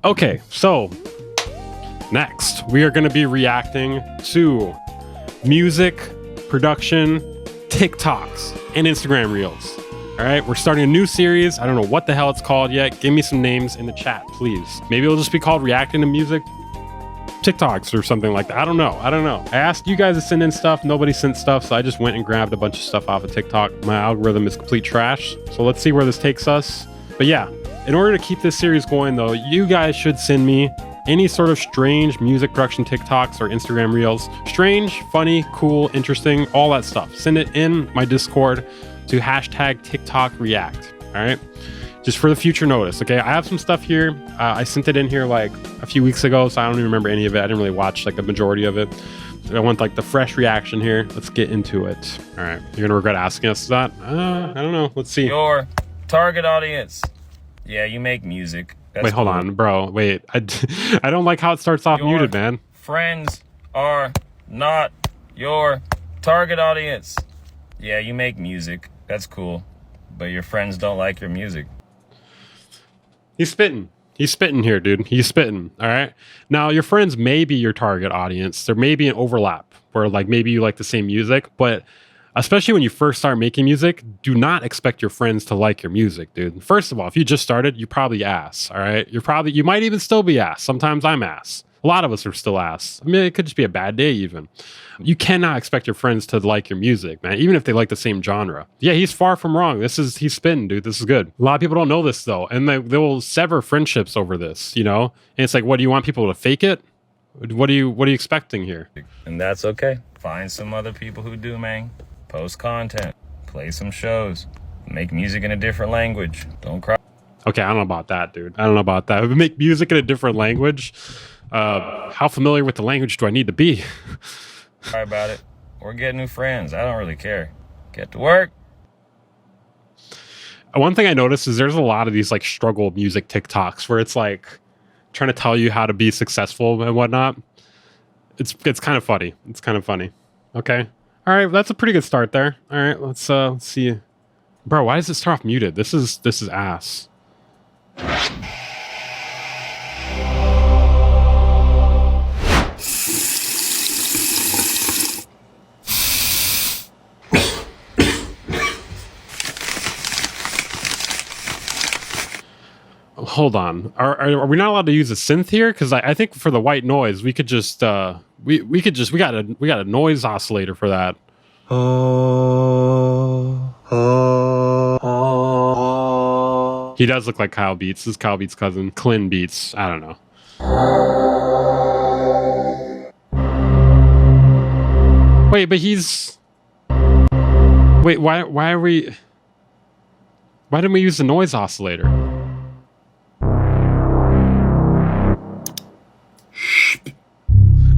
Okay, so next we are going to be reacting to music production, TikToks, and Instagram Reels. All right, we're starting a new series. I don't know what the hell it's called yet. Give me some names in the chat, please. Maybe it'll just be called Reacting to Music TikToks or something like that. I don't know. I asked you guys to send in stuff. Nobody sent stuff, so I just went and grabbed a bunch of stuff off of TikTok. My algorithm is complete trash, so let's see where this takes us. But yeah, in order to keep this series going though, you guys should send me any sort of strange music production TikToks or Instagram Reels. Strange, funny, cool, interesting, all that stuff. Send it in my Discord to hashtag TikTok React. All right, just for the future notice. Okay, I have some stuff here. I sent it in here like a few weeks ago, so I don't even remember any of it. I didn't really watch like the majority of it. I want like the fresh reaction here. Let's get into it. All right, you're gonna regret asking us that. I don't know. Let's see. Your target audience. Yeah, you make music. That's wait, hold on, bro. Wait, I don't like how it starts off muted, man. Friends are not your target audience. Yeah, you make music. That's cool. But your friends don't like your music. He's spitting. He's spitting here, dude. He's spitting. All right. Now, your friends may be your target audience. There may be an overlap where like maybe you like the same music, but especially when you first start making music, do not expect your friends to like your music, dude. First of all, if you just started, you're probably ass, all right? You might even still be ass. Sometimes I'm ass. A lot of us are still ass. I mean, it could just be a bad day even. You cannot expect your friends to like your music, man, even if they like the same genre. Yeah, he's far from wrong. He's spitting, dude. This is good. A lot of people don't know this though, and they will sever friendships over this, you know? And it's like, what, do you want people to fake it? What are you expecting here? And that's okay. Find some other people who do, man. Post content, play some shows, make music in a different language. Don't cry. Okay, I don't know about that, dude. I don't know about that. Make music in a different language? How familiar with the language do I need to be? Cry about it. Or get new friends. I don't really care. Get to work. One thing I noticed is there's a lot of these like struggle music TikToks where it's like trying to tell you how to be successful and whatnot. It's kind of funny. It's kind of funny. Okay. All right, that's a pretty good start there. All right, let's see. Bro, why does it start off muted? This is ass. Hold on. Are we not allowed to use a synth here? Because I think for the white noise, we could just we got a noise oscillator for that. He does look like Kyle Beats. This is Kyle Beats' cousin, Clin Beats. I don't know. Wait, but he's. Wait, why are we? Why didn't we use the noise oscillator?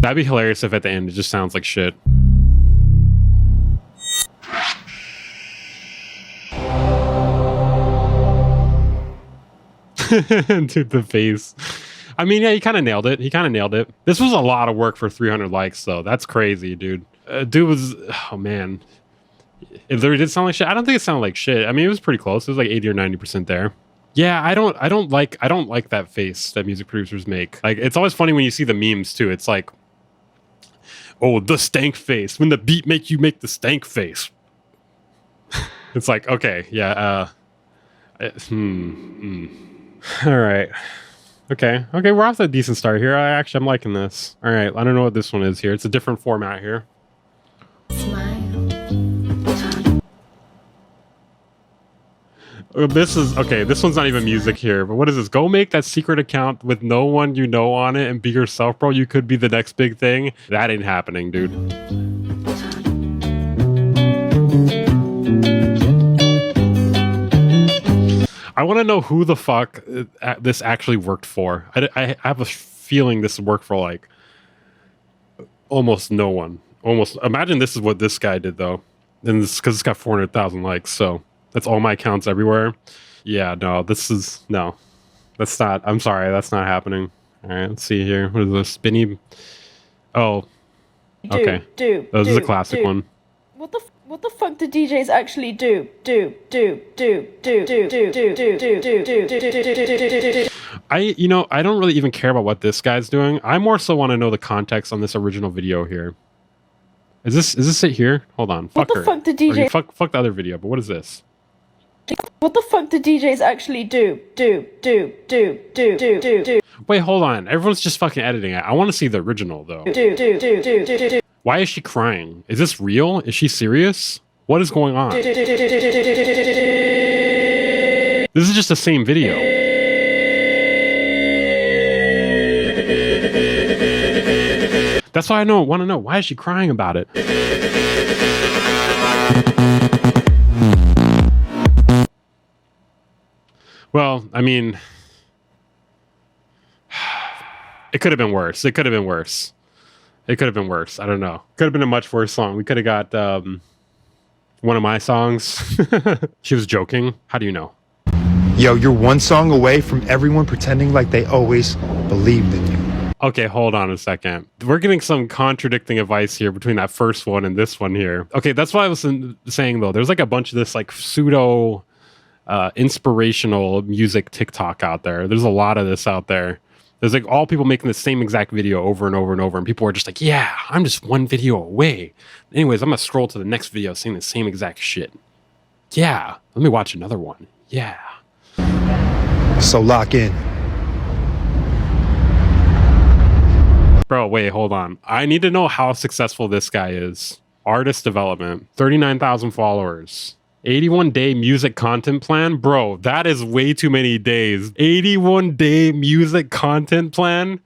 That'd be hilarious if at the end it just sounds like shit. Dude, the face. I mean, yeah, he kind of nailed it. This was a lot of work for 300 likes, though. That's crazy, dude. Dude was, oh man. It literally did sound like shit. I don't think it sounded like shit. I mean, it was pretty close. It was like 80 or 90% there. Yeah, I don't like that face that music producers make. Like, it's always funny when you see the memes too. It's like, oh, the stank face. When the beat make you make the stank face. It's like, okay, yeah. All right. Okay, we're off to a decent start here. I'm liking this. All right, I don't know what this one is here. It's a different format here. This is okay. This one's not even music here, but what is this? Go make that secret account with no one you know on it and be yourself, bro. You could be the next big thing. That ain't happening, dude. I want to know who the fuck this actually worked for. I have a feeling this worked for like almost no one. Almost. Imagine this is what this guy did though, and this because it's got 400,000 likes. So. That's all my accounts everywhere. Yeah, no, that's not, I'm sorry, that's not happening. All right, let's see here. What is this? Spinny? Oh, okay. This is a classic one. What the What the fuck do DJs actually do? I don't really even care about what this guy's doing. I more so want to know the context on this original video here. Is this it here? Hold on. What the fuck did DJ? Fuck the other video, but what is this? What the fuck do DJs actually do? Wait, hold on. Everyone's just fucking editing it. I want to see the original though. Why is she crying? Is this real? Is she serious? What is going on? This is just the same video. That's why I want to know. Why is she crying about it? Well, I mean, it could have been worse. It could have been worse. It could have been worse. I don't know. Could have been a much worse song. We could have got one of my songs. She was joking. How do you know? Yo, you're one song away from everyone pretending like they always believed in you. Okay, hold on a second. We're getting some contradicting advice here between that first one and this one here. Okay, that's what I was saying though. There's like a bunch of this like pseudo inspirational music TikTok out there. There's a lot of this out there. There's like all people making the same exact video over and over and over. And people are just like, yeah, I'm just one video away. Anyways, I'm going to scroll to the next video saying the same exact shit. Yeah, let me watch another one. Yeah. So lock in. Bro, wait, hold on. I need to know how successful this guy is. Artist development, 39,000 followers. 81-day music content plan? Bro, that is way too many days. 81-day music content plan?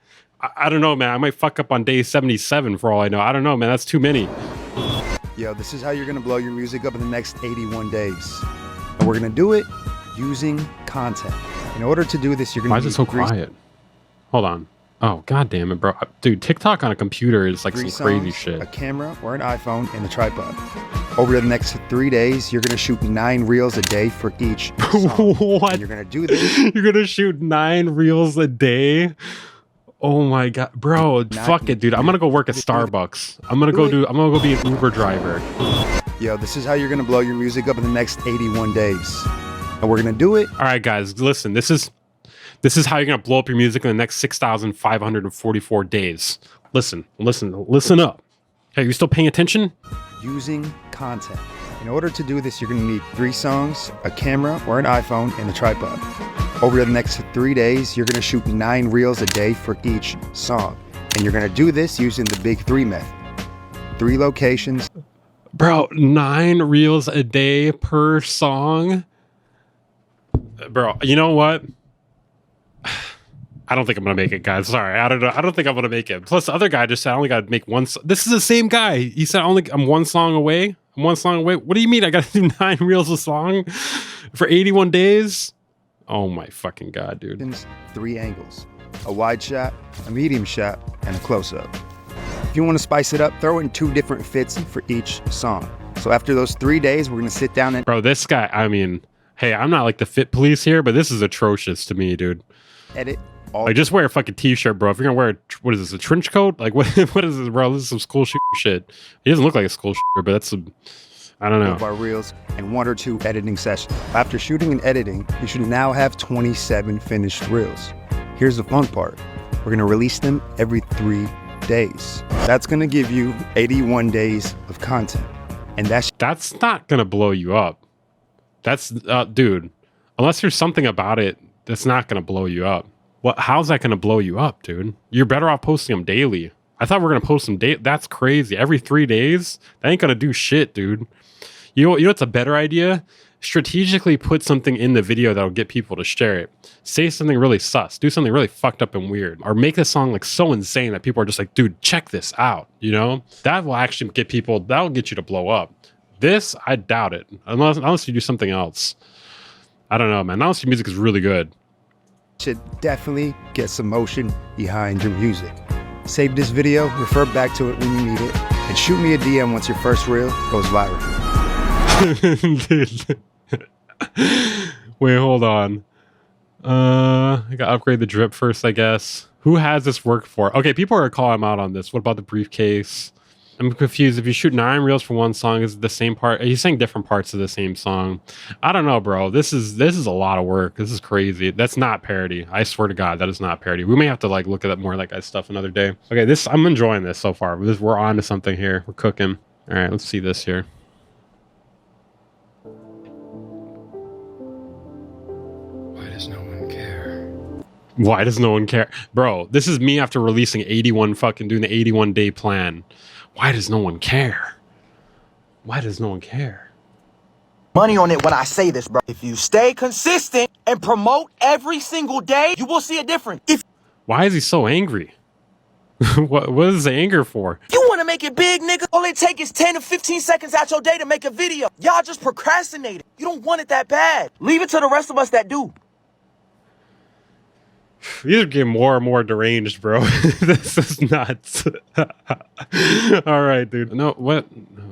I don't know, man. I might fuck up on day 77 for all I know. I don't know, man. That's too many. Yo, this is how you're going to blow your music up in the next 81 days. And we're going to do it using content. In order to do this, you're going to... Why is it so quiet? Hold on. Oh, god damn it, bro. Dude, TikTok on a computer is like some crazy shit. A camera or an iPhone and a tripod. Over the next 3 days, you're going to shoot 9 reels a day for each song. What? And you're going to do this. You're going to shoot 9 reels a day? Oh my god. Bro, fuck it, dude. I'm going to go work at Starbucks. I'm going to go be an Uber driver. Yo, this is how you're going to blow your music up in the next 81 days. And we're going to do it. All right, guys, listen. This is how you're going to blow up your music in the next 6,544 days. Listen up. Hey, you still paying attention? Using content. In order to do this, you're going to need 3 songs, a camera or an iPhone, and a tripod. Over the next 3 days, you're going to shoot 9 reels a day for each song. And you're going to do this using the Big 3 method. 3 locations. Bro, 9 reels a day per song? Bro, you know what? I don't think I'm gonna make it, guys. Sorry, I don't know. I don't think I'm gonna make it. Plus, the other guy just said I only gotta make one. This is the same guy. He said I'm one song away. I'm one song away. What do you mean? I gotta do 9 reels a song for 81 days? Oh my fucking god, dude. 3 angles: a wide shot, a medium shot, and a close-up. If you want to spice it up, throw in 2 different fits for each song. So after those 3 days, we're gonna sit down and... Bro, this guy. I mean, hey, I'm not like the fit police here, but this is atrocious to me, dude. Edit. Like, just wear a fucking t-shirt, bro. If you're gonna wear what is this, a trench coat? Like, what is this, bro? This is some school shit. He doesn't look like a school shooter, but that's some, I don't know. Of our reels and 1 or 2 editing sessions. After shooting and editing, you should now have 27 finished reels. Here's the fun part. We're gonna release them every 3 days. That's gonna give you 81 days of content. And that's not gonna blow you up. That's, dude, unless there's something about it that's not gonna blow you up. How's that going to blow you up, dude? You're better off posting them daily. I thought we were going to post them daily. That's crazy. Every 3 days? That ain't going to do shit, dude. You know what's a better idea? Strategically put something in the video that'll get people to share it. Say something really sus. Do something really fucked up and weird. Or make the song like so insane that people are just like, dude, check this out. You know? That will actually get people, that'll get you to blow up. This, I doubt it. Unless you do something else. I don't know, man. Unless your music is really good. Should definitely get some motion behind your music. Save this video, refer back to it when you need it, and shoot me a DM once your first reel goes viral. Dude. Wait, hold on. I gotta upgrade the drip first, I guess. Who has this work for? Okay, people are calling him out on this. What about the briefcase? I'm confused. If you shoot 9 reels for one song, is it the same part? He's saying different parts of the same song. I don't know, bro. This is a lot of work. This is crazy. That's not parody. I swear to God, that is not parody. We may have to like look at that more like that stuff another day. Okay, I'm enjoying this so far. We're on to something here. We're cooking. All right, let's see this here. Why does no one care? Why does no one care? Bro, this is me after releasing 81 fucking doing the 81-day plan. Why does no one care? Why does no one care? Money on it when I say this, bro. If you stay consistent and promote every single day, you will see a difference. If Why is he so angry? What is the anger for? you want to make it big, nigga, all it take is 10 to 15 seconds out your day to make a video. Y'all just procrastinated. You don't want it that bad. Leave it to the rest of us that do. These are getting more and more deranged, bro. This is nuts. All right, dude. No, what?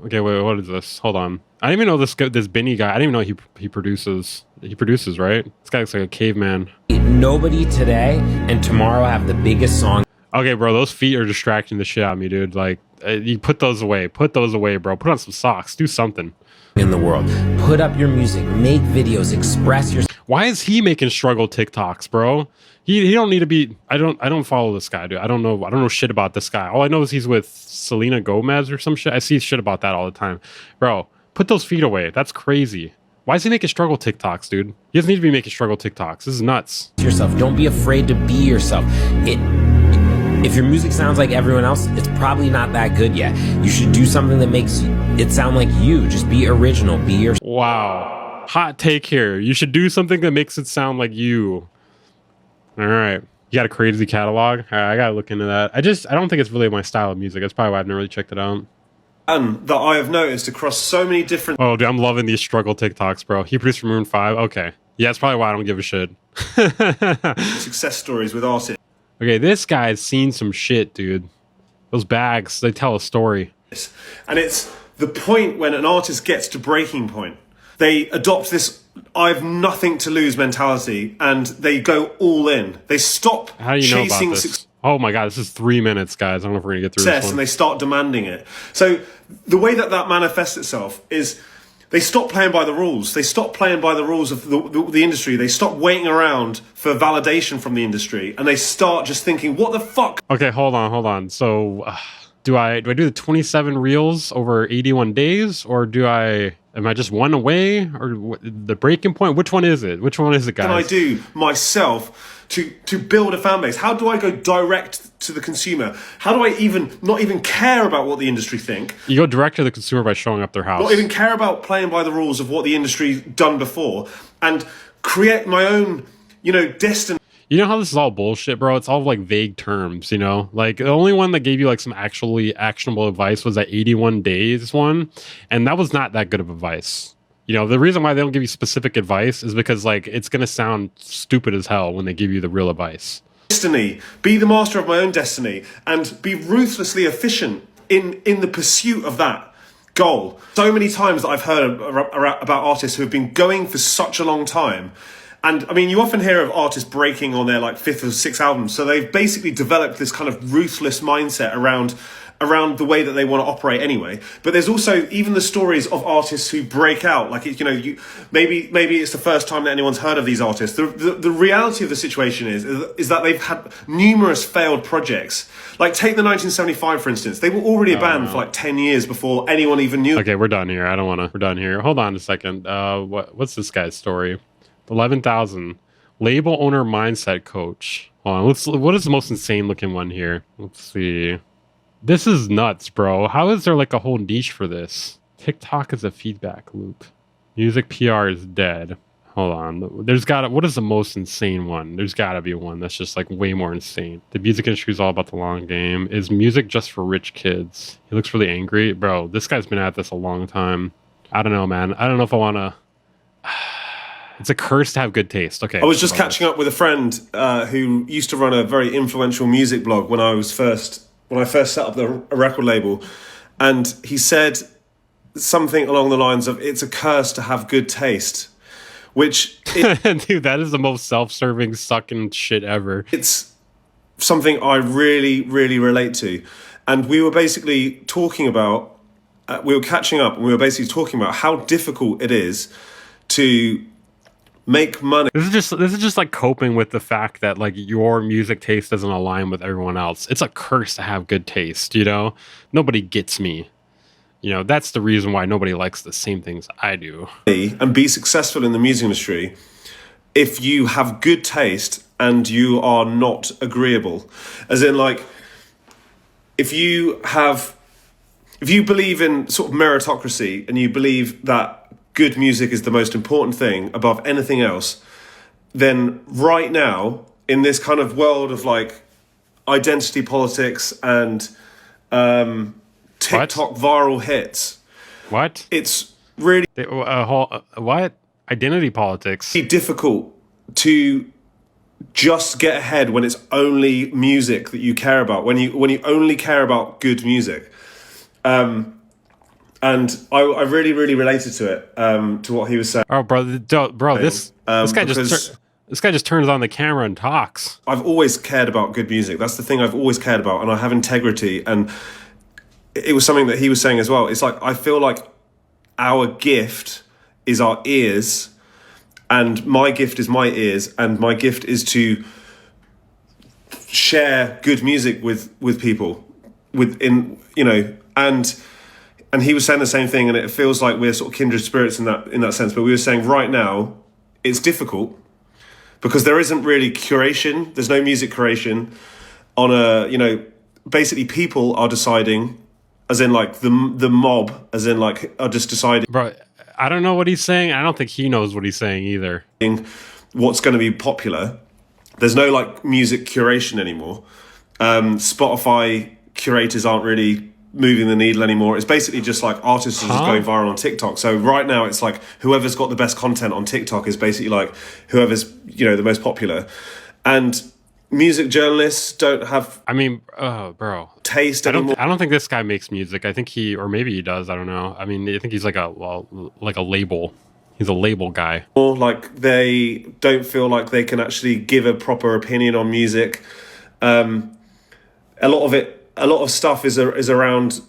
Okay, wait. What is this? Hold on. I didn't even know this Benny guy. I didn't even know he produces. He produces, right? This guy looks like a caveman. Nobody today and tomorrow have the biggest song. Okay, bro. Those feet are distracting the shit out of me, dude. Like, you put those away. Put those away, bro. Put on some socks. Do something. In the world. Put up your music, make videos, express your. Why is he making struggle TikToks, bro? He don't need to be. I don't follow this guy, dude. I don't know shit about this guy. All I know is he's with Selena Gomez or some shit. I see shit about that all the time, bro. Put those feet away. That's crazy. Why is he making struggle TikToks, dude? He doesn't need to be making struggle TikToks. This is nuts. Yourself. Don't be afraid to be yourself. If your music sounds like everyone else, it's probably not that good yet. You should do something that makes it sound like you. Just be original. Be yourself. Wow. Hot take here. You should do something that makes it sound like you. All right. You got a crazy catalog? All right, I got to look into that. I don't think it's really my style of music. That's probably why I've never really checked it out. That I have noticed across so many different... Oh, dude, I'm loving these struggle TikToks, bro. He produced for Maroon 5. Okay. Yeah, that's probably why I don't give a shit. success stories with artists. Okay, this guy's seen some shit, dude. Those bags, they tell a story. And it's the point when an artist gets to breaking point. They adopt this "I've nothing to lose" mentality, and they go all in. They stop How do you know about chasing this? Oh my god, this is 3 minutes, guys. I don't know if we're gonna get through this success, one. and they start demanding it. So the way that manifests itself is they stop playing by the rules. They stop playing by the rules of the industry. They stop waiting around for validation from the industry, and they start just thinking, "What the fuck?" Okay, hold on. So, do I do the 27 reels over 81 days, or am I just one away, or the breaking point? Which one is it? Which one is it, guys? Can I do myself to build a fan base? How do I go direct to the consumer? How do I not even care about what the industry think? You go direct to the consumer by showing up their house. Not even care about playing by the rules of what the industry's done before, and create my own, destiny. You know how this is all bullshit, bro? It's all like vague terms, you know? Like the only one that gave you like some actually actionable advice was that 81 days one. And that was not that good of advice. You know, the reason why they don't give you specific advice is because like it's going to sound stupid as hell when they give you the real advice. Destiny, be the master of my own destiny, and be ruthlessly efficient in the pursuit of that goal. So many times that I've heard about artists who have been going for such a long time. And I mean, you often hear of artists breaking on their like 5th or 6th album. So they've basically developed this kind of ruthless mindset around the way that they want to operate anyway. But there's also even the stories of artists who break out. Like, maybe it's the first time that anyone's heard of these artists. The reality of the situation is that they've had numerous failed projects. Like, take the 1975, for instance. They were already a band for like 10 years before anyone even knew. Okay, we're done here. We're done here. Hold on a second. What's this guy's story? 11,000 label owner mindset coach. Hold on, what is the most insane looking one here? Let's see. This is nuts, bro. How is there like a whole niche for this? TikTok is a feedback loop. Music PR is dead. Hold on. What is the most insane one? There's gotta be one that's just like way more insane. The music industry is all about the long game. Is music just for rich kids? He looks really angry. Bro, this guy's been at this a long time. I don't know, man. I don't know if I wanna... It's a curse to have good taste. Okay. I was just catching up with a friend who used to run a very influential music blog when I first set up a record label, and he said something along the lines of, "It's a curse to have good taste," which dude, that is the most self-serving sucking shit ever. It's something I really, really relate to. and we were basically talking about, we were catching up, and we were basically talking about how difficult it is to make money. This is just like coping with the fact that like your music taste doesn't align with everyone else. It's a curse to have good taste, you know? Nobody gets me. You know, that's the reason why nobody likes the same things I do. And be successful in the music industry if you have good taste and you are not agreeable. As in, like, if you believe in sort of meritocracy and you believe that good music is the most important thing above anything else, then right now, in this kind of world of like identity politics and TikTok viral hits, what? It's really what? Identity politics. Difficult to just get ahead when it's only music that you care about, when you only care about good music. And I really, really related to it, to what he was saying. Oh, bro, this guy just turns on the camera and talks. I've always cared about good music. That's the thing I've always cared about, and I have integrity. And it was something that he was saying as well. It's like, I feel like our gift is our ears, and my gift is my ears, and my gift is to share good music with people, and he was saying the same thing, and it feels like we're sort of kindred spirits in that sense. But we were saying right now it's difficult because there isn't really curation. There's no music curation on basically people are deciding, as in like the mob, as in like are just deciding. Bro, I don't know what he's saying. I don't think he knows what he's saying either. What's going to be popular. There's no like music curation anymore. Spotify curators aren't really moving the needle anymore. It's basically just like artists are just going viral on TikTok. So right now it's like whoever's got the best content on TikTok is basically like whoever's, the most popular. And music journalists don't have taste anymore. I don't think this guy makes music. I think or maybe he does, I don't know. I mean, I think he's like a label. He's a label guy. Or like they don't feel like they can actually give a proper opinion on music. A lot of stuff is around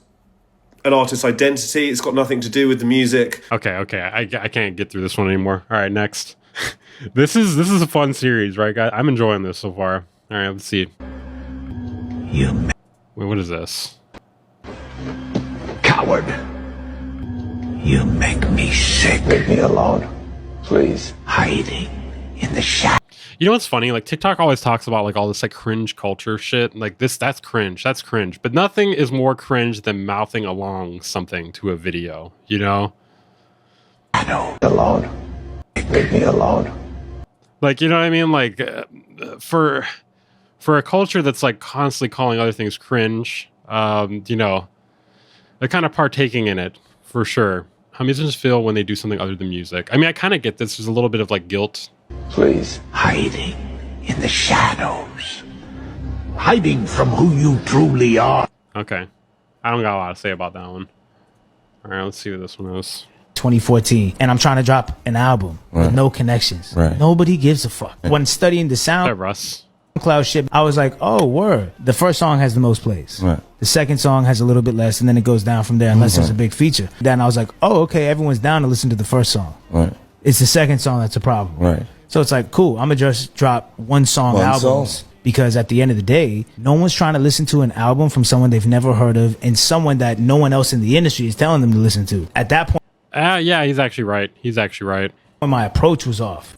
an artist's identity. It's got nothing to do with the music. Okay. I can't get through this one anymore. All right, next. This is a fun series, right, guys? I'm enjoying this so far. All right, let's see. Wait, what is this? Coward. You make me sick. Leave me alone, please. Hiding in the shadows. You know what's funny? Like TikTok always talks about like all this like cringe culture shit. Like that's cringe. That's cringe. But nothing is more cringe than mouthing along something to a video, you know? I know. Alone. Leave me alone. Like, you know what I mean? Like for a culture that's like constantly calling other things cringe, they're kind of partaking in it for sure. How musicians feel when they do something other than music. I mean, I kind of get this. There's a little bit of like guilt. Please. Hiding in the shadows. Hiding from who you truly are. Okay. I don't got a lot to say about that one. All right, let's see what this one is. 2014, and I'm trying to drop an album with no connections. Right. Nobody gives a fuck. When studying the SoundCloud shit, I was like, oh, word. The first song has the most plays. Right. The second song has a little bit less, and then it goes down from there unless there's a big feature. Then I was like, oh, okay, everyone's down to listen to the first song. Right. It's the second song that's a problem. Right. So it's like, cool, I'm going to just drop one song albums. Because at the end of the day, no one's trying to listen to an album from someone they've never heard of and someone that no one else in the industry is telling them to listen to. At that point... yeah, he's actually right. When my approach was off.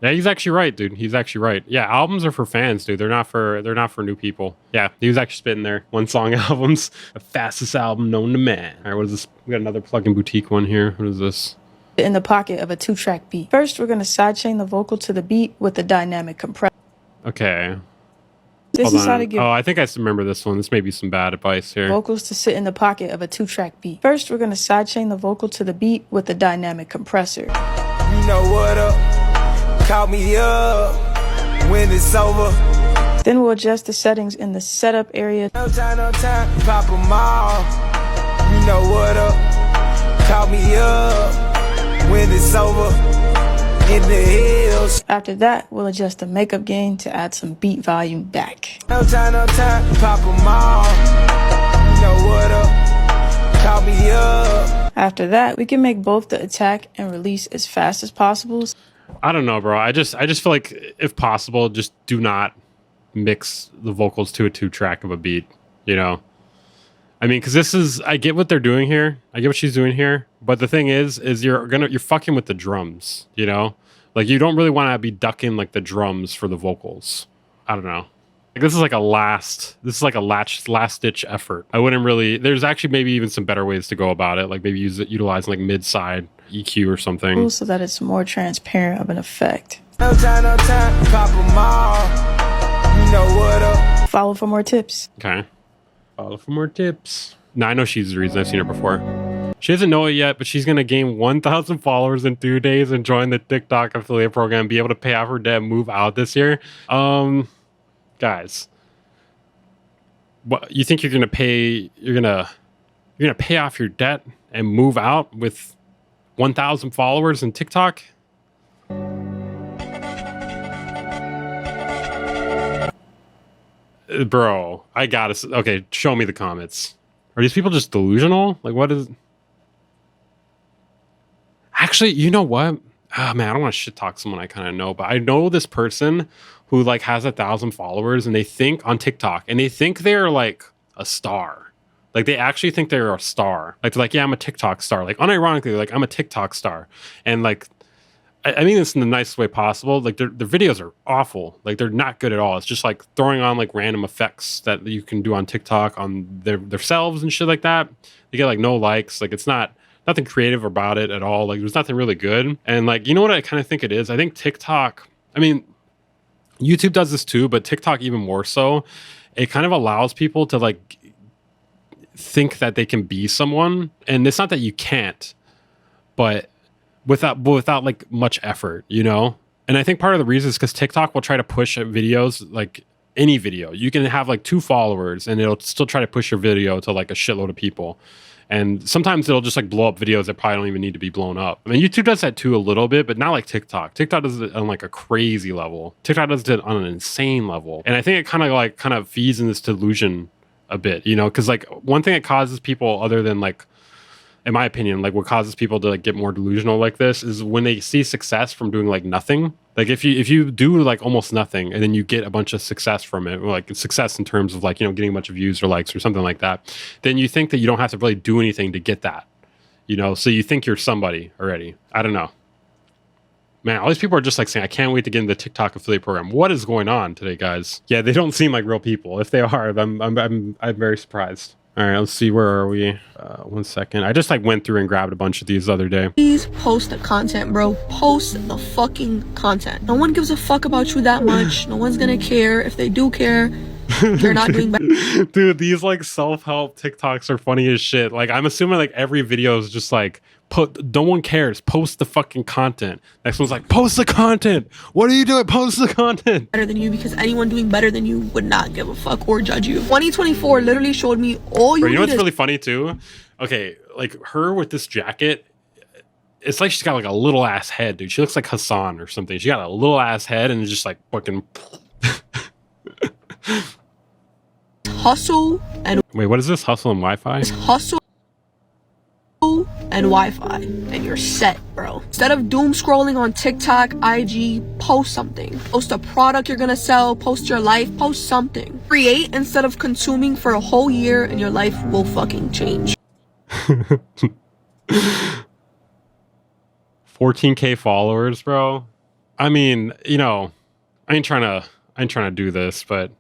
Yeah, he's actually right, dude. He's actually right. Yeah, albums are for fans, dude. They're not for new people. Yeah, he was actually spitting there. One song albums. The fastest album known to man. All right, what is this? We got another plug-in boutique one here. What is this? In the pocket of a 2-track beat. First, we're going to sidechain the vocal to the beat with the dynamic compressor. Okay. This is how to give I think I remember this one. This may be some bad advice here. Vocals to sit in the pocket of a 2-track beat. First, we're going to sidechain the vocal to the beat with the dynamic compressor. You know what up? Call me up when it's over. Then we'll adjust the settings in the setup area. No time, pop them all. You know what up? Call me up when it's over. In the hills. After that, we'll adjust the makeup gain to add some beat volume back. No time, pop them all. You know what up? Call me up. After that, we can make both the attack and release as fast as possible. I don't know, bro. I just feel like if possible, just do not mix the vocals to a 2-track of a beat, you know? I mean, because this is, I get what they're doing here. I get what she's doing here. But the thing is you're fucking with the drums, you know? Like, you don't really want to be ducking, like, the drums for the vocals. I don't know. Like, this is like a last-ditch effort. I wouldn't really, there's actually maybe even some better ways to go about it. Like, maybe utilizing, like, mid-side EQ or something. So that it's more transparent of an effect. No time, pop 'em all. You know what up? Follow for more tips. Okay. Follow for more tips. Now, I know she's the reason. I've seen her before. She doesn't know it yet, but she's going to gain 1,000 followers in 2 days and join the TikTok affiliate program, be able to pay off her debt, move out this year. Guys, what you think you're going to pay? You're going to pay off your debt and move out with 1,000 followers in TikTok? Bro, I gotta... Okay, show me the comments. Are these people just delusional? Like, what is... Actually, you know what? Oh, man, I don't want to shit talk someone I kind of know, but I know this person who, like, has 1,000 followers, and they think on TikTok, and they think they're, like, a star. Like, they actually think they're a star. Like, they're like, yeah, I'm a TikTok star. Like, unironically, they're like, I'm a TikTok star. And, like... I mean this in the nicest way possible. Like, their videos are awful. Like, they're not good at all. It's just like throwing on like random effects that you can do on TikTok on themselves and shit like that. They get like no likes. Like, it's nothing creative about it at all. Like, there's nothing really good. And like, you know what I kind of think it is? I think TikTok, I mean, YouTube does this too, but TikTok even more so. It kind of allows people to like think that they can be someone. And it's not that you can't, but without like much effort, you know? And I think part of the reason is because TikTok will try to push videos, like any video. You can have like 2 followers and it'll still try to push your video to like a shitload of people. And sometimes it'll just like blow up videos that probably don't even need to be blown up. I mean, YouTube does that too a little bit, but not like TikTok. TikTok does it on like a crazy level. TikTok does it on an insane level. And I think it kind of feeds in this delusion a bit, you know? Because like one thing that causes people, other than like, in my opinion, like what causes people to like get more delusional like this is when they see success from doing like nothing. Like if you do like almost nothing and then you get a bunch of success from it, or like success in terms of like, you know, getting a bunch of views or likes or something like that, then you think that you don't have to really do anything to get that, you know? So you think you're somebody already. I don't know. Man, all these people are just like saying, I can't wait to get into the TikTok affiliate program. What is going on today, guys? Yeah, they don't seem like real people. If they are, I'm very surprised. All right, let's see. Where are we? 1 second. I just like went through and grabbed a bunch of these the other day. Please post the content, bro. Post the fucking content. No one gives a fuck about you that much. No one's gonna care. If they do care, you're not doing better. Dude, these like self-help TikToks are funny as shit. Like, I'm assuming like every video is just like, no one cares. Post the fucking content. Next one's like, post the content. What are you doing? Post the content. Better than you, because anyone doing better than you would not give a fuck or judge you. 2024 literally showed me all you. Bro, you know what's really funny too? Okay, like her with this jacket, it's like she's got like a little ass head, dude. She looks like Hassan or something. She got a little ass head and it's just like fucking. Hustle and wait, what is this? Hustle and Wi-Fi? Hustle and Wi-Fi, and you're set, bro. Instead of doom scrolling on TikTok, IG, post something. Post a product you're gonna sell, post your life, post something. Create instead of consuming for a whole year, and your life will fucking change. 14K followers, bro. I mean, you know, I ain't trying to do this, but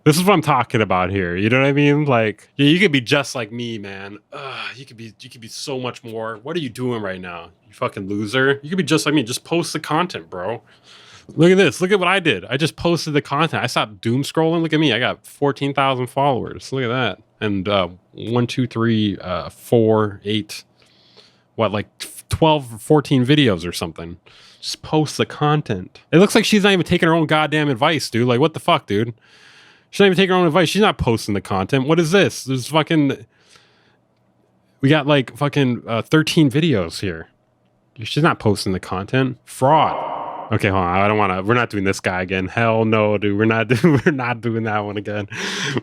this is what I'm talking about here. You know what I mean? Like, yeah, you could be just like me, man. You could be so much more. What are you doing right now? You fucking loser. You could be just like me. Just post the content, bro. Look at this. Look at what I did. I just posted the content. I stopped doom scrolling. Look at me. I got 14,000 followers. Look at that. And 1, 2, 3, 4, 8, what, like 12 or 14 videos or something. Just post the content. It looks like she's not even taking her own goddamn advice, dude. Like, what the fuck, dude? She's not even taking her own advice. She's not posting the content. What is this? There's fucking... We got like fucking 13 videos here. She's not posting the content. Fraud. Okay, hold on. I don't want to. We're not doing this guy again. Hell no, dude. We're not doing that one again.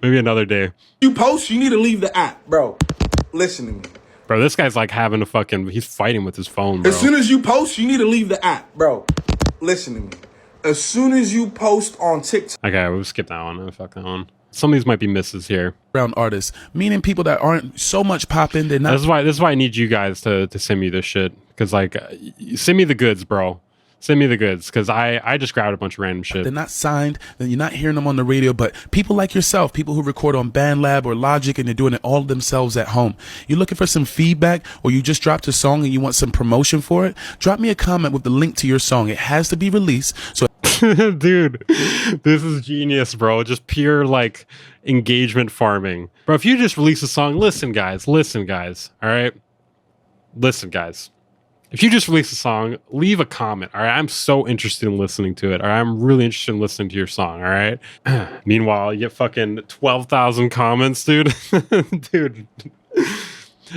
Maybe another day. You post, you need to leave the app, bro. Listen to me. Bro, this guy's like having a fucking. He's fighting with his phone, bro. As soon as you post, you need to leave the app, bro. Listen to me. As soon as you post on TikTok. Okay, we'll skip that one. Fuck that one. Some of these might be misses here. Around artists, meaning people that aren't so much popping. They're not. This is why I need you guys to send me this shit. Because like, send me the goods, bro. Send me the goods, because I just grabbed a bunch of random shit. They're not signed, then you're not hearing them on the radio, but people like yourself, people who record on BandLab or Logic and they're doing it all themselves at home. You're looking for some feedback, or you just dropped a song and you want some promotion for it? Drop me a comment with the link to your song. It has to be released. So, dude, this is genius, bro. Just pure like engagement farming. Bro, if you just release a song, listen guys, all right? Listen guys. If you just release a song, leave a comment, all right? I'm so interested in listening to it, all right? I'm really interested in listening to your song, all right? Meanwhile, you get fucking 12,000 comments, dude. Dude.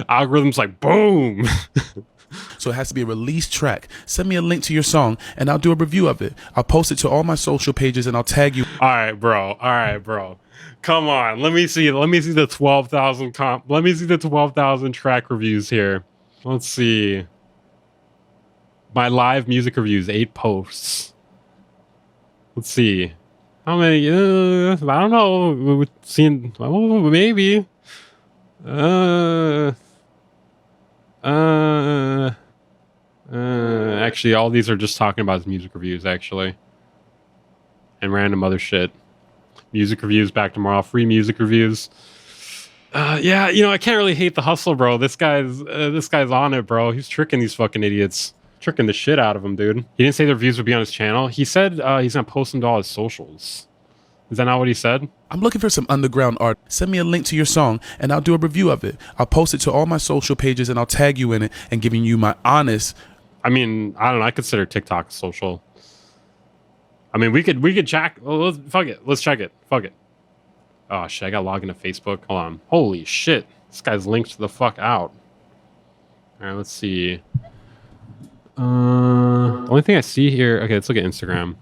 Algorithm's like, boom. So it has to be a released track. Send me a link to your song, and I'll do a review of it. I'll post it to all my social pages, and I'll tag you. All right, bro. Come on. Let me see the 12,000 Let me see the 12,000 track reviews here. Let's see. My live music reviews, 8 posts. Let's see. How many? I don't know. We've seen, maybe. Actually, all these are just talking about his music reviews, actually. And random other shit. Music reviews back tomorrow. Free music reviews. Yeah, you know, I can't really hate the hustle, bro. This guy's on it, bro. He's tricking these fucking idiots. Tricking the shit out of him, dude. He didn't say the reviews would be on his channel. He said he's gonna post them to all his socials. Is that not what he said? I'm looking for some underground art. Send me a link to your song, and I'll do a review of it. I'll post it to all my social pages, and I'll tag you in it and giving you my honest. I mean, I don't know. I consider TikTok social. I mean, we could check. Well, fuck it. Let's check it. Fuck it. Oh shit! I got logged into Facebook. Hold on. Holy shit! This guy's linked the fuck out. All right, let's see. The only thing I see here. Okay, let's look at Instagram.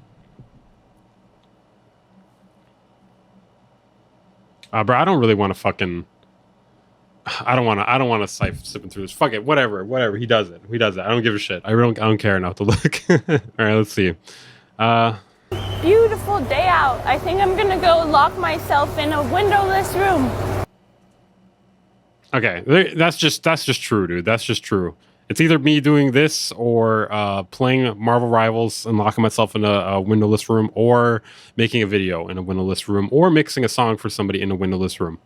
Bro, I don't really want to fucking. I don't want to sipping through this. Fuck it, whatever. He does it. I don't give a shit. I don't care enough to look. All right, let's see. Beautiful day out. I think I'm gonna go lock myself in a windowless room. Okay, that's just true, dude. That's just true. It's either me doing this or playing Marvel Rivals and locking myself in a windowless room, or making a video in a windowless room, or mixing a song for somebody in a windowless room.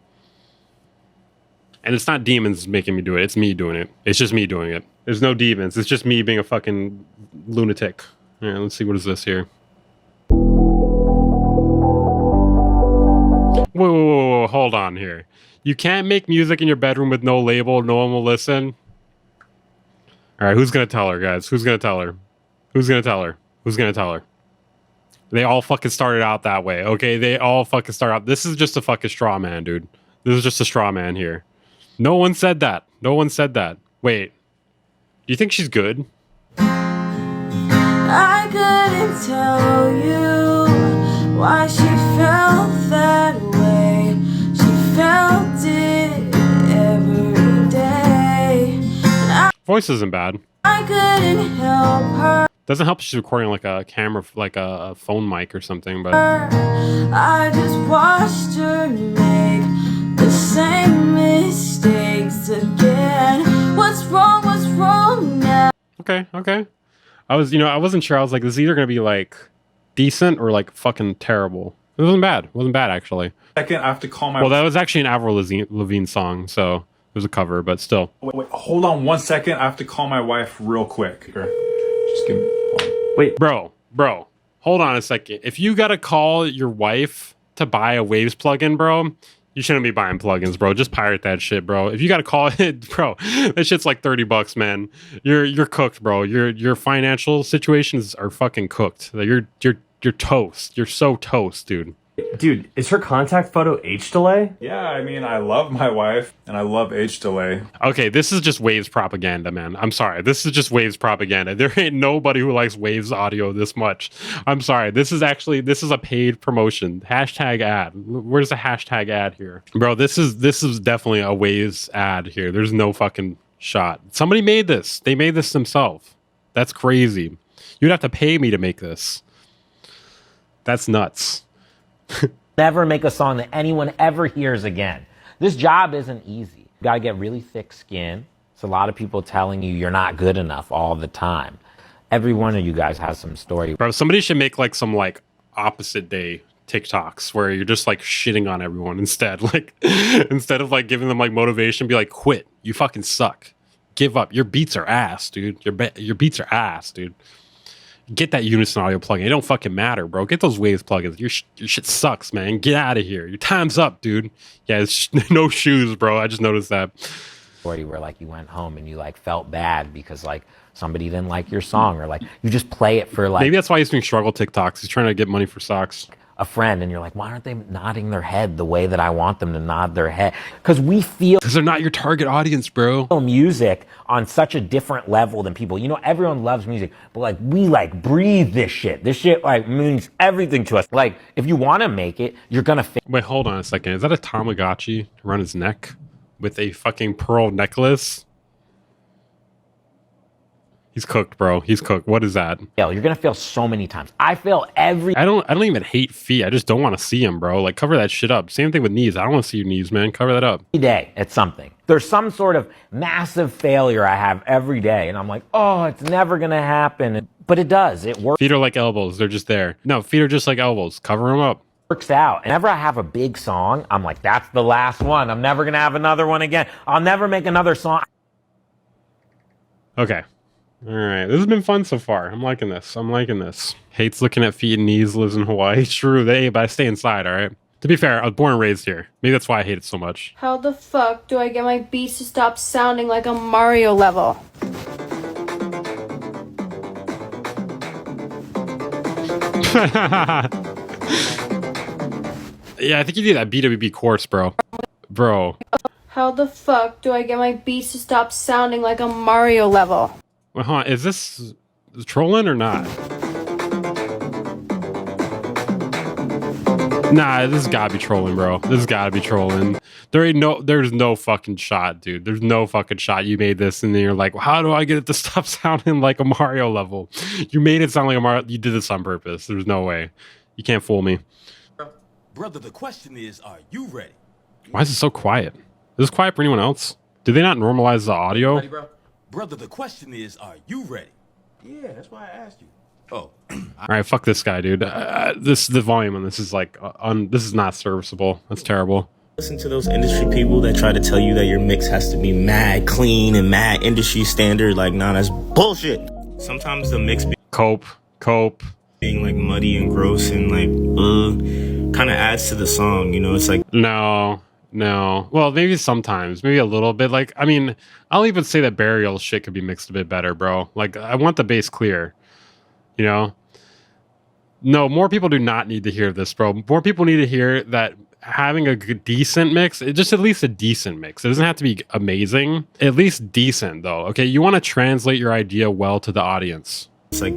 And it's not demons making me do it. It's me doing it. It's just me doing it. There's no demons. It's just me being a fucking lunatic. All right, let's see. What is this here? Whoa, hold on here. You can't make music in your bedroom with no label. No one will listen. All right, who's going to tell her, guys? Who's going to tell her? They all fucking started out that way, okay? They all fucking start out. This is just a fucking straw man, dude. This is just a straw man here. No one said that. Wait. Do you think she's good? I couldn't tell you why she felt that way. She felt it every day. Voice isn't bad. I couldn't help her. Doesn't help if she's recording like a camera, like a phone mic or something, but I just watched her make the same mistakes again. What's wrong now? Okay. I wasn't sure. I was like, this is either gonna be like decent or like fucking terrible. It wasn't bad actually. Second, I have to call my. Well, that was actually an Avril Lavigne song, so it was a cover, but still. Wait, hold on 1 second. I have to call my wife real quick. Just give me. Wait, bro, hold on a second. If you gotta call your wife to buy a Waves plugin, bro, you shouldn't be buying plugins, bro. Just pirate that shit, bro. If you gotta call it, bro, that shit's like $30, man. You're cooked, bro. Your financial situations are fucking cooked. You're toast. You're so toast, dude. Dude, is her contact photo H delay? Yeah, I mean, I love my wife and I love H delay. Okay, this is just Waves propaganda, man. I'm sorry. This is just Waves propaganda. There ain't nobody who likes Waves audio this much. I'm sorry. This is a paid promotion. Hashtag ad. Where's the hashtag ad here? Bro, this is definitely a Waves ad here. There's no fucking shot. Somebody made this. They made this themselves. That's crazy. You'd have to pay me to make this. That's nuts. Never make a song that anyone ever hears again. This job isn't easy. You gotta get really thick skin. It's a lot of people telling you you're not good enough all the time. Every one of you guys has some story. Bro, somebody should make like some like opposite day TikToks where you're just like shitting on everyone instead. Like instead of like giving them like motivation, be like, quit. You fucking suck. Give up. Your beats are ass, dude. Your beats are ass, dude. Get that Unison audio plugin. It don't fucking matter, bro. Get those Waves plugins. Your shit sucks, man. Get out of here. Your time's up, dude. Yeah, it's no shoes, bro. I just noticed that. Story where like you went home and you like felt bad because like somebody didn't like your song, or like you just play it for like, maybe that's why he's doing struggle TikToks. He's trying to get money for socks. A friend, and you're like, why aren't they nodding their head the way that I want them to nod their head? Because we feel, because they're not your target audience, bro. Music on such a different level than people. You know, everyone loves music, but like we like breathe this shit. This shit like means everything to us. Like if you want to make it, you're gonna. Wait, hold on a second. Is that a Tamagotchi around his neck with a fucking pearl necklace? He's cooked, bro. He's cooked. What is that? You're gonna fail so many times. I fail every. I don't even hate feet. I just don't want to see him, bro. Like cover that shit up. Same thing with knees. I don't want to see your knees, man. Cover that up. Every day at something. There's some sort of massive failure I have every day, and I'm like, oh, it's never gonna happen. But it does. It works. Feet are like elbows. They're just there. No, feet are just like elbows. Cover them up. Works out. Whenever I have a big song, I'm like, that's the last one. I'm never gonna have another one again. I'll never make another song. Okay. All right, this has been fun so far. I'm liking this. Hates looking at feet and knees, lives in Hawaii. True, but I stay inside, all right? To be fair, I was born and raised here. Maybe that's why I hate it so much. How the fuck do I get my beats to stop sounding like a Mario level? Yeah, I think you need that BWB course, bro. Bro. How the fuck do I get my beats to stop sounding like a Mario level? Well, hold on. Is this trolling or not? Nah, this has gotta be trolling, bro. This has gotta be trolling. There's no fucking shot, dude. There's no fucking shot. You made this and then you're like, well, how do I get it to stop sounding like a Mario level? You made it sound like a Mario. You did this on purpose. There's no way. You can't fool me. Brother, the question is, are you ready? Why is it so quiet? Is this quiet for anyone else? Do they not normalize the audio? Ready, bro? Brother, the question is, are you ready? Yeah, that's why I asked you. Oh. All right, fuck this guy, dude. The volume on this is like, this is not serviceable. That's terrible. Listen to those industry people that try to tell you that your mix has to be mad clean and mad industry standard. Like, nah, that's bullshit. Sometimes the mix cope being like muddy and gross and like kind of adds to the song. You know, it's like no. Well, maybe sometimes, maybe a little bit. Like, I mean, I'll even say that Burial shit could be mixed a bit better, bro. Like, I want the bass clear. You know? No, more people do not need to hear this, bro. More people need to hear that having a decent mix, just at least a decent mix. It doesn't have to be amazing. At least decent, though. Okay, you want to translate your idea well to the audience. It's like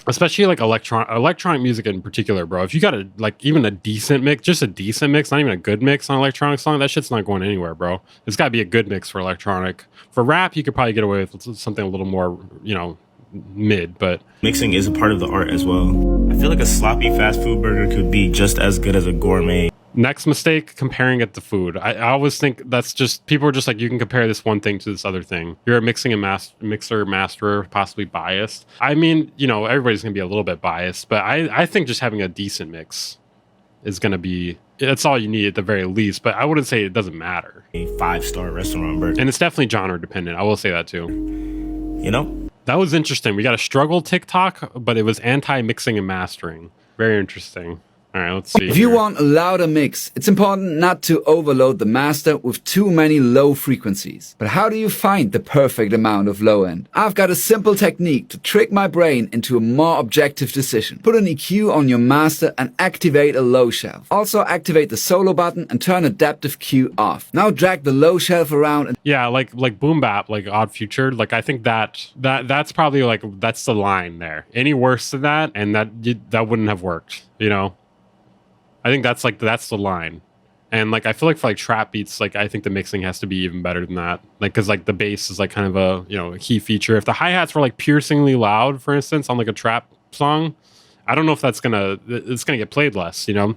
especially like electronic music in particular, bro. If you got even a decent mix, just a decent mix, not even a good mix on an electronic song, that shit's not going anywhere, bro. It's got to be a good mix for electronic. For rap, you could probably get away with something a little more, mid, but mixing is a part of the art as well. I feel like a sloppy fast food burger could be just as good as a gourmet. Next mistake, comparing it to food. I always think that's just, people are just like, you can compare this one thing to this other thing. You're a mixer masterer, possibly biased. I mean, everybody's going to be a little bit biased, but I think just having a decent mix is going to be, that's all you need at the very least, but I wouldn't say it doesn't matter. A 5-star restaurant burger. And it's definitely genre dependent. I will say that too. That was interesting. We got a struggle TikTok, but it was anti-mixing and mastering. Very interesting. All right, let's see. If you want a louder mix, it's important not to overload the master with too many low frequencies. But how do you find the perfect amount of low end? I've got a simple technique to trick my brain into a more objective decision. Put an EQ on your master and activate a low shelf. Also activate the solo button and turn adaptive Q off. Now drag the low shelf around and yeah, like boom bap, like Odd Future. Like I think that's probably like that's the line there. Any worse than that, and that wouldn't have worked. You know. I think that's the line. And like I feel like for like trap beats, like I think the mixing has to be even better than that. Like because like the bass is like kind of a key feature. If the hi-hats were like piercingly loud, for instance, on like a trap song, I don't know if it's gonna get played less, you know?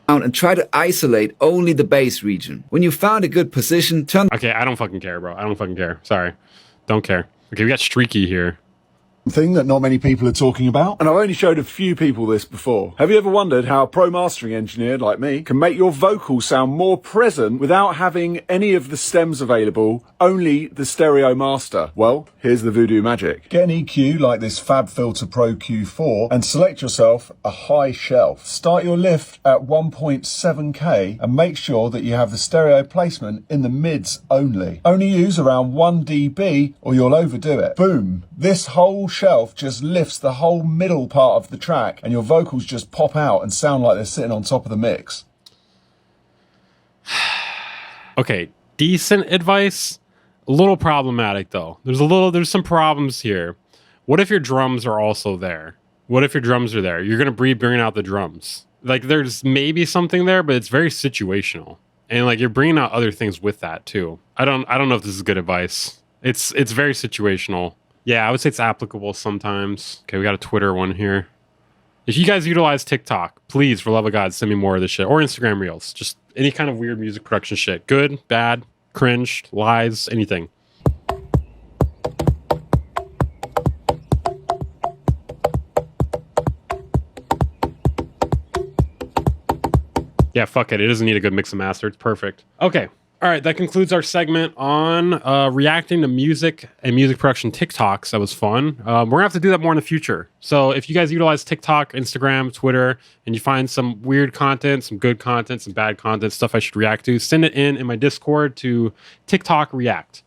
And try to isolate only the bass region. When you found a good position, turn. Okay, I don't fucking care, bro. I don't fucking care. Sorry. Don't care. Okay, we got Streaky here. Thing that not many people are talking about, and I've only showed a few people this before. Have you ever wondered how a pro mastering engineer like me can make your vocals sound more present without having any of the stems available, only the stereo master? Well, here's the voodoo magic. Get an EQ like this FabFilter Pro Q4 and select yourself a high shelf. Start your lift at 1.7K and make sure that you have the stereo placement in the mids only. Only use around 1 dB or you'll overdo it. Boom. This whole shelf just lifts the whole middle part of the track and your vocals just pop out and sound like they're sitting on top of the mix. Okay, decent advice. A little problematic though. There's some problems here. What if your drums are also there? What if your drums are there? You're gonna be bringing out the drums. Like there's maybe something there, but it's very situational. And like you're bringing out other things with that too. I don't know if this is good advice. It's very situational. Yeah, I would say it's applicable sometimes. Okay, we got a Twitter one here. If you guys utilize TikTok, please, for love of God, send me more of this shit. Or Instagram Reels. Just any kind of weird music production shit. Good, bad, cringe, lies, anything. Yeah, fuck it. It doesn't need a good mix and master. It's perfect. Okay. All right, that concludes our segment on reacting to music and music production TikToks. That was fun. We're gonna have to do that more in the future. So if you guys utilize TikTok, Instagram, Twitter, and you find some weird content, some good content, some bad content, stuff I should react to, send it in my Discord to TikTok React.